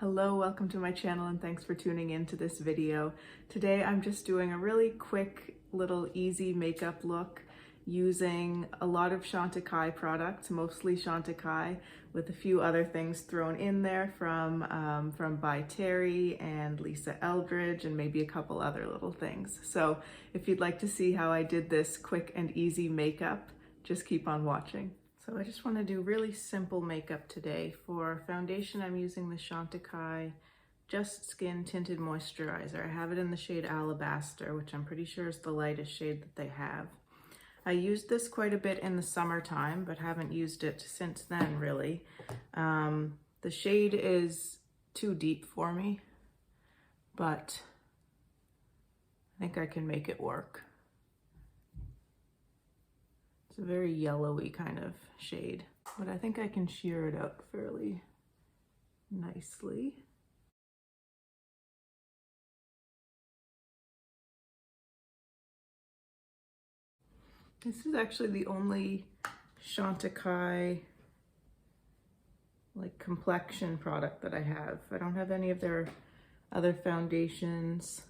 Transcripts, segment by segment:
Hello, welcome to my channel and thanks for tuning in to this video. Today I'm just doing a really quick little easy makeup look using a lot of Chantecaille products, mostly Chantecaille, with a few other things thrown in there from by Terry and Lisa Eldridge and maybe a couple other little things. So if you'd like to see how I did this quick and easy makeup, just keep on watching. So I just want to do really simple makeup today. For foundation, I'm using the Chantecaille Just Skin Tinted Moisturizer. I have it in the shade Alabaster, which I'm pretty sure is the lightest shade that they have. I used this quite a bit in the summertime, but haven't used it since then, really. The shade is too deep for me, but I think I can make it work. It's a very yellowy kind of shade, but I think I can sheer it out fairly nicely. This is actually the only Chantecaille like complexion product that I have. I don't have any of their other foundations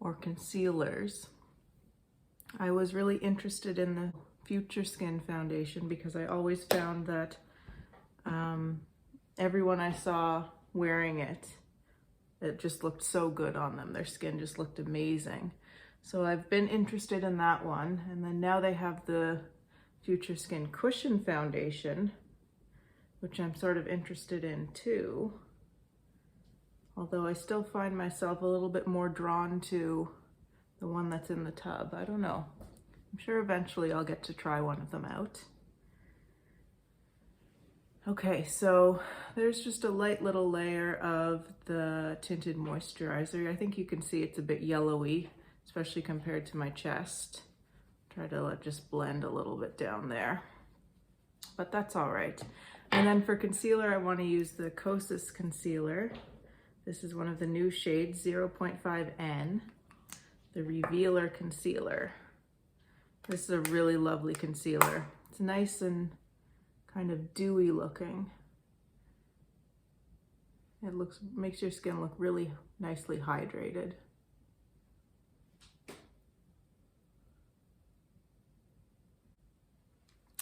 or concealers. I was really interested in the Future Skin foundation because I always found that everyone I saw wearing it just looked so good on them. Their skin just looked amazing. So I've been interested in that one. And then now they have the Future Skin Cushion Foundation, which I'm sort of interested in too. Although I still find myself a little bit more drawn to the one that's in the tub. I don't know. I'm sure eventually I'll get to try one of them out. Okay, so there's just a light little layer of the tinted moisturizer. I think you can see it's a bit yellowy, especially compared to my chest. Try to just blend a little bit down there, but that's all right. And then for concealer, I want to use the Kosas concealer. This is one of the new shades, 0.5N. The Revealer Concealer. This is a really lovely concealer. It's nice and kind of dewy looking. It makes your skin look really nicely hydrated.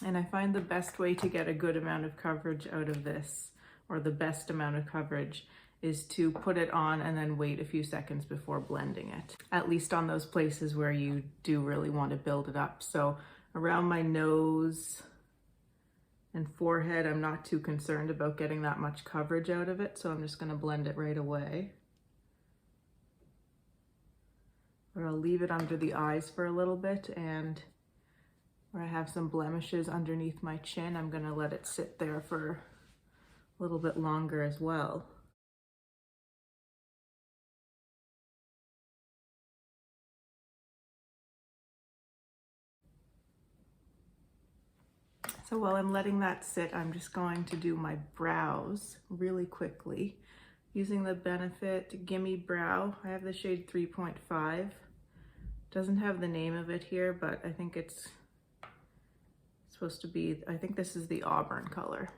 And I find the best way to get a good amount of coverage out of this, or the best amount of coverage, is to put it on and then wait a few seconds before blending it. At least on those places where you do really want to build it up. So around my nose and forehead, I'm not too concerned about getting that much coverage out of it. So I'm just going to blend it right away. Or I'll leave it under the eyes for a little bit, and where I have some blemishes underneath my chin, I'm going to let it sit there for a little bit longer as well. So while I'm letting that sit, I'm just going to do my brows really quickly using the Benefit Gimme Brow. I have the shade 3.5. Doesn't have the name of it here, but I think it's supposed to be, I think this is the auburn color.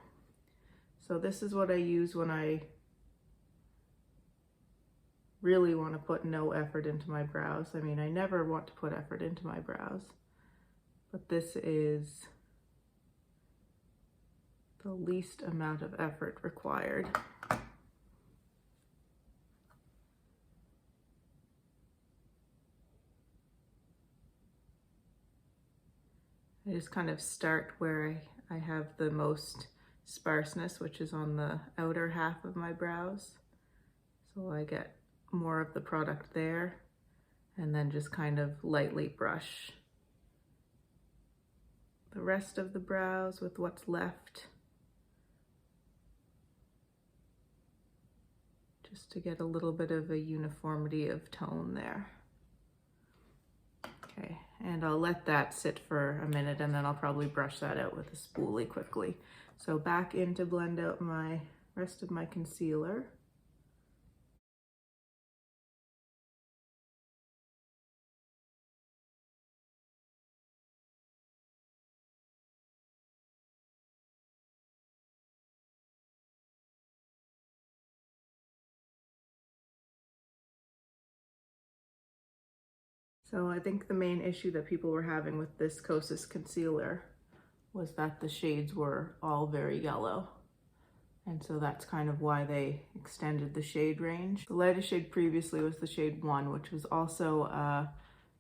So this is what I use when I really want to put no effort into my brows. I mean, I never want to put effort into my brows, but this is the least amount of effort required. I just kind of start where I have the most sparseness, which is on the outer half of my brows. So I get more of the product there, and then just kind of lightly brush the rest of the brows with what's left, just to get a little bit of a uniformity of tone there. Okay, and I'll let that sit for a minute, and then I'll probably brush that out with a spoolie quickly. So back in to blend out my rest of my concealer. So I think the main issue that people were having with this Kosas concealer was that the shades were all very yellow. And so that's kind of why they extended the shade range. The lightest shade previously was the shade 1, which was also a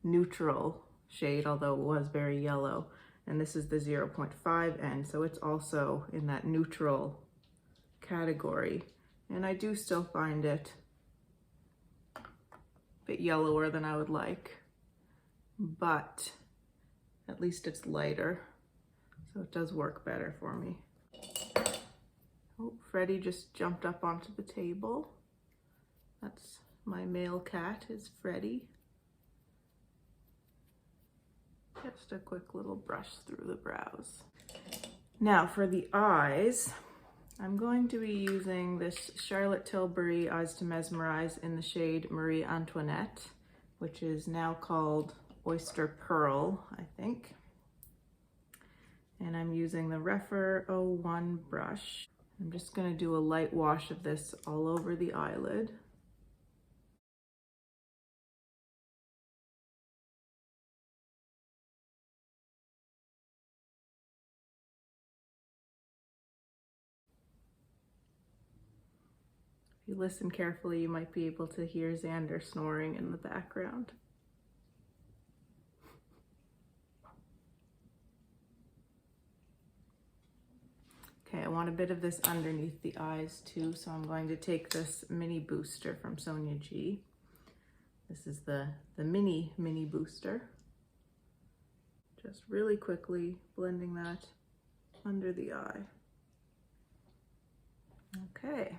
neutral shade, although it was very yellow. And this is the 0.5N, so it's also in that neutral category. And I do still find it a bit yellower than I would like, but at least it's lighter, so it does work better for me. Oh, Freddie just jumped up onto the table. That's my male cat, is Freddie. Just a quick little brush through the brows. Now for the eyes, I'm going to be using this Charlotte Tilbury Eyes to Mesmerize in the shade Marie Antoinette, which is now called Oyster Pearl, I think. And I'm using the Refer 01 brush. I'm just going to do a light wash of this all over the eyelid. If you listen carefully, you might be able to hear Xander snoring in the background. Okay, I want a bit of this underneath the eyes too, so I'm going to take this mini booster from Sonia G. This is the mini booster. Just really quickly blending that under the eye. Okay,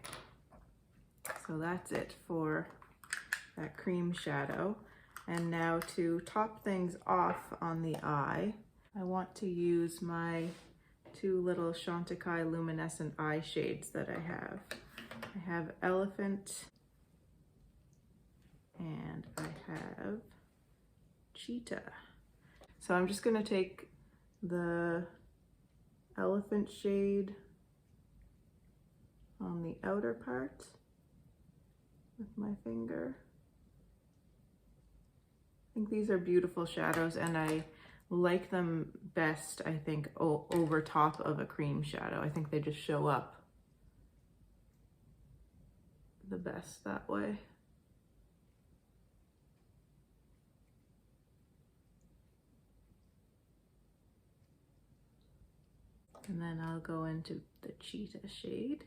so that's it for that cream shadow. And now to top things off on the eye, I want to use my two little Chantecaille luminescent eye shades that I have. I have Elephant and I have Cheetah. So I'm just going to take the Elephant shade on the outer part with my finger. I think these are beautiful shadows and I like them best, I think, over top of a cream shadow. I think they just show up the best that way. And then I'll go into the Cheetah shade.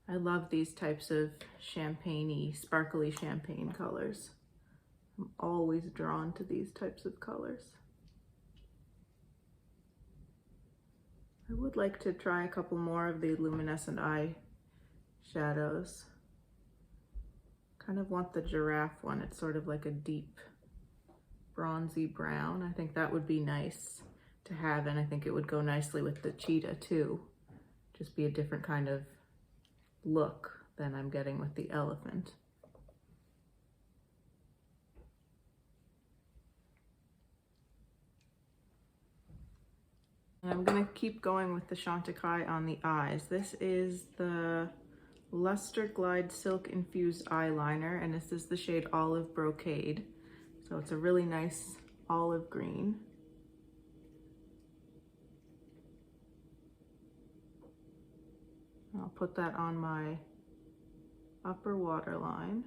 I love these types of champagne-y, sparkly champagne colors. I'm always drawn to these types of colors. I would like to try a couple more of the luminescent eye shadows. Kind of want the giraffe one. It's sort of like a deep bronzy brown. I think that would be nice to have, and I think it would go nicely with the cheetah too. Just be a different kind of look than I'm getting with the elephant. And I'm gonna keep going with the Chantecaille on the eyes. This is the Luster Glide Silk Infused Eyeliner, and this is the shade Olive Brocade. So it's a really nice olive green. I'll put that on my upper waterline.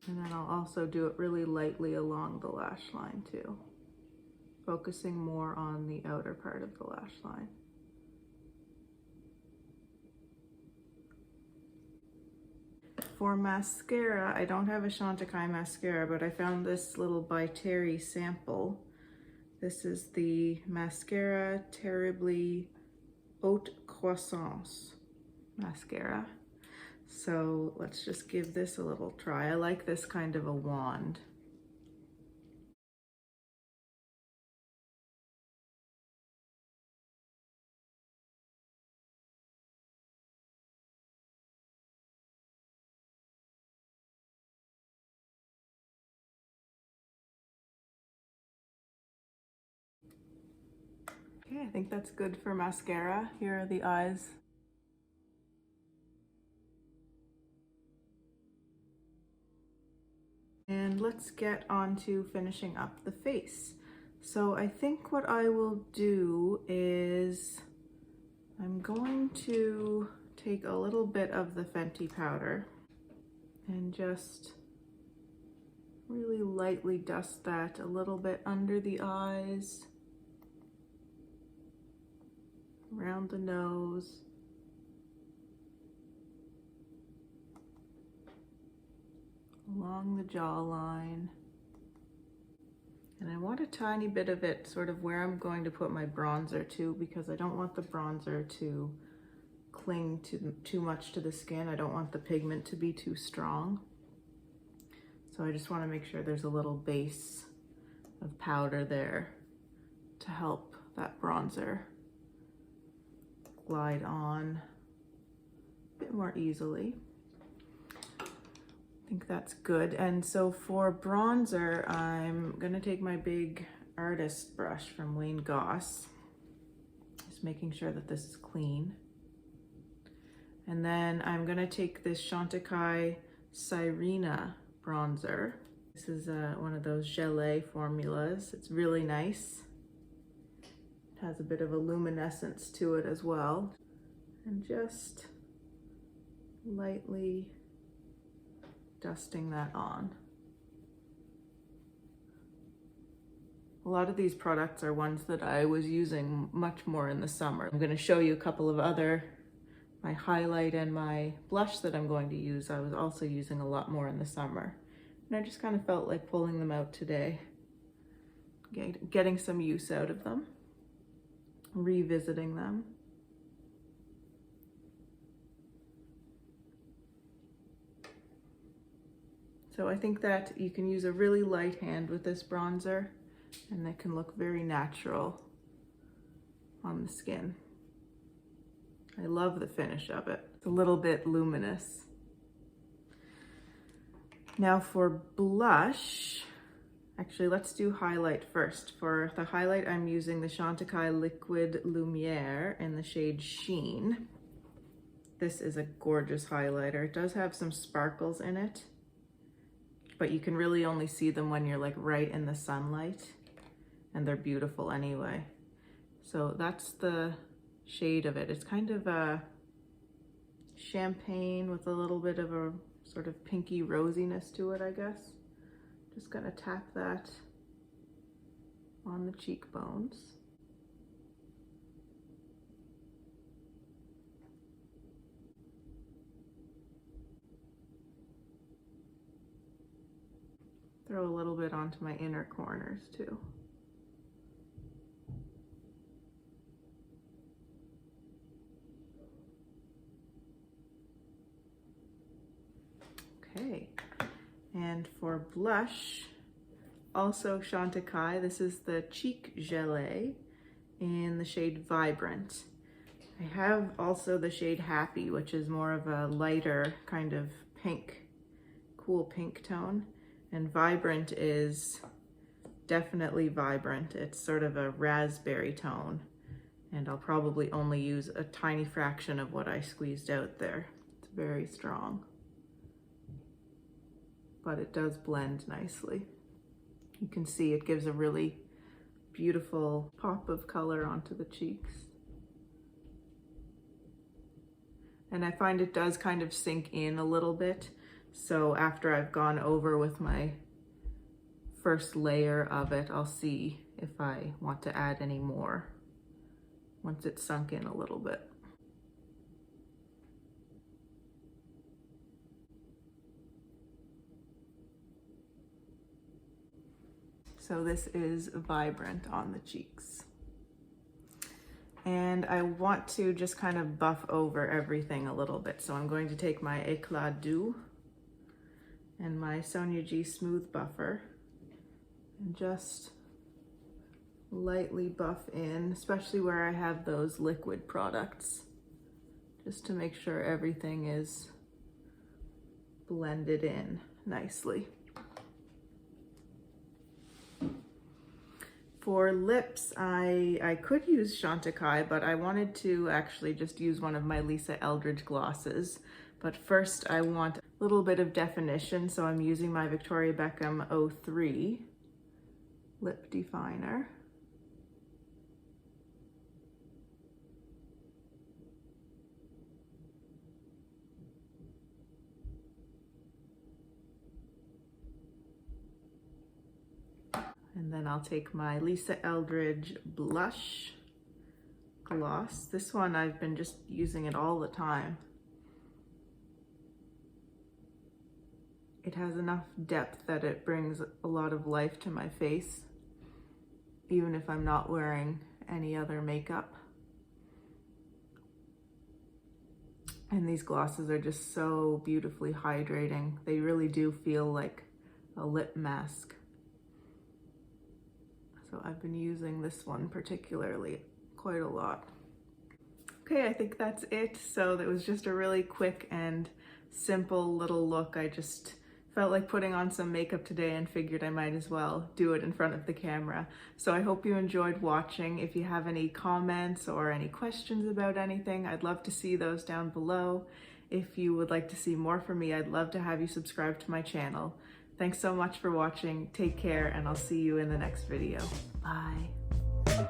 And then I'll also do it really lightly along the lash line too, focusing more on the outer part of the lash line. For mascara, I don't have a Chantecaille mascara, but I found this little by Terry sample. This is the Mascara Terribly Haute Croissance mascara. So let's just give this a little try. I like this kind of a wand. Okay, I think that's good for mascara. Here are the eyes. And let's get on to finishing up the face. So I think what I will do is I'm going to take a little bit of the Fenty powder and just really lightly dust that a little bit under the eyes, around the nose, along the jawline. And I want a tiny bit of it sort of where I'm going to put my bronzer too, because I don't want the bronzer to cling too much to the skin. I don't want the pigment to be too strong. So I just want to make sure there's a little base of powder there to help that bronzer glide on a bit more easily. I think that's good. And so for bronzer, I'm gonna take my big artist brush from Wayne Goss, just making sure that this is clean. And then I'm gonna take this Chantecaille Sirena bronzer. This is one of those gelée formulas. It's really nice. It has a bit of a luminescence to it as well. And just lightly dusting that on. A lot of these products are ones that I was using much more in the summer. I'm going to show you a couple of my highlight and my blush that I'm going to use. I was also using a lot more in the summer. And I just kind of felt like pulling them out today, getting some use out of them, revisiting them. So I think that you can use a really light hand with this bronzer and it can look very natural on the skin. I love the finish of it. It's a little bit luminous. Now for blush, actually let's do highlight first. For the highlight, I'm using the Chantecaille Liquid Lumiere in the shade Sheen. This is a gorgeous highlighter. It does have some sparkles in it, but you can really only see them when you're like right in the sunlight, and they're beautiful anyway. So that's the shade of it. It's kind of a champagne with a little bit of a sort of pinky rosiness to it, I guess. Just gonna tap that on the cheekbones. Throw a little bit onto my inner corners too. Okay, and for blush, also Chantecaille. This is the Cheek Gelée in the shade Vibrant. I have also the shade Happy, which is more of a lighter kind of pink, cool pink tone. And Vibrant is definitely vibrant. It's sort of a raspberry tone. And I'll probably only use a tiny fraction of what I squeezed out there. It's very strong, but it does blend nicely. You can see it gives a really beautiful pop of color onto the cheeks. And I find it does kind of sink in a little bit. So after I've gone over with my first layer of it, I'll see if I want to add any more once it's sunk in a little bit. So this is Vibrant on the cheeks. And I want to just kind of buff over everything a little bit. So I'm going to take my Eclat Doux and my Sonia G Smooth Buffer and just lightly buff in, especially where I have those liquid products, just to make sure everything is blended in nicely. For lips, I could use Chantecaille, but I wanted to actually just use one of my Lisa Eldridge glosses. But first I want little bit of definition, so I'm using my Victoria Beckham 03 lip definer. And then I'll take my Lisa Eldridge blush gloss. This one I've been just using it all the time. It has enough depth that it brings a lot of life to my face, even if I'm not wearing any other makeup. And these glosses are just so beautifully hydrating. They really do feel like a lip mask. So I've been using this one particularly quite a lot. Okay, I think that's it. So that was just a really quick and simple little look. I just felt like putting on some makeup today and figured I might as well do it in front of the camera. So I hope you enjoyed watching. If you have any comments or any questions about anything, I'd love to see those down below. If you would like to see more from me, I'd love to have you subscribe to my channel. Thanks so much for watching. Take care, and I'll see you in the next video. Bye.